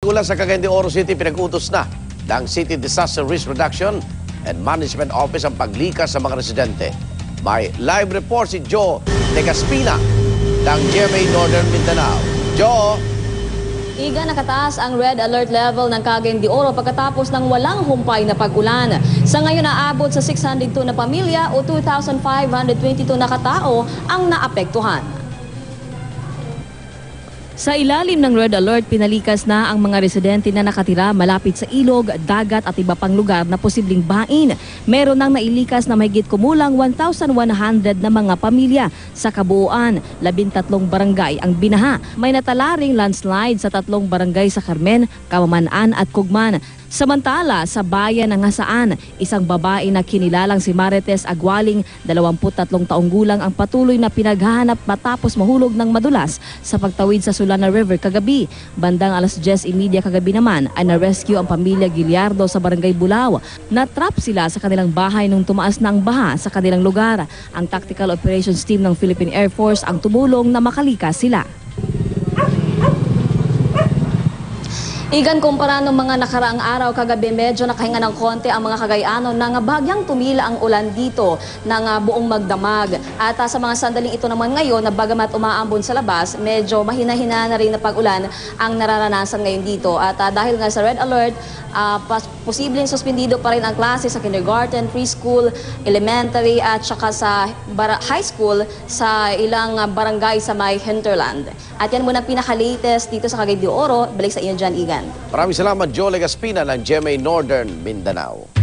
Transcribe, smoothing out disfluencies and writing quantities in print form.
Pagkukulang sa Cagayan de Oro City, pinag-utos na ng City Disaster Risk Reduction and Management Office ang paglikas sa mga residente. May live report si Joe Tegaspina ng GMA Northern Mindanao. Joe! Iga, nakataas ang red alert level ng Cagayan de Oro pagkatapos ng walang humpay na pag-ulan. Sa ngayon, naabot sa 602 na pamilya o 2,522 na katao ang naapektuhan. Sa ilalim ng red alert, pinalikas na ang mga residente na nakatira malapit sa ilog, dagat at iba pang lugar na posibleng bain. Meron nang nailikas na mahigit kumulang 1,100 na mga pamilya. Sa kabuuan, 13 barangay ang binaha. May natalaring landslide sa 3 barangay sa Carmen, Kamaman-an at Cugman. Samantala, sa bayan ng Hasaan, isang babae na kinilalang si Marites Agwaling, 23 taong gulang ang patuloy na pinaghahanap matapos mahulog ng madulas sa pagtawid sa Sulana River kagabi. Bandang alas 10:30 kagabi naman ay na-rescue ang pamilya Giliardo sa Barangay Bulao. Natrap sila sa kanilang bahay nung tumaas na ang baha sa kanilang lugar. Ang Tactical Operations Team ng Philippine Air Force ang tumulong na makalikas sila. Igan, kumpara ng mga nakaraang araw kagabi, medyo nakahinga ng konti ang mga Cagayano nang bagyang tumila ang ulan dito ng buong magdamag. At sa mga sandaling ito naman ngayon, na bagamat umaambon sa labas, medyo mahina-hina na rin na pag-ulan ang nararanasan ngayon dito. At dahil nga sa red alert, posibleng suspendido pa rin ang klase sa kindergarten, preschool, elementary at saka sa high school sa ilang barangay sa may hinterland. At yan muna pinaka-latest dito sa Cagayan de Oro. Balik sa inyo dyan, Igan. Maraming salamat, Joe Tegaspina ng GMA Northern Mindanao.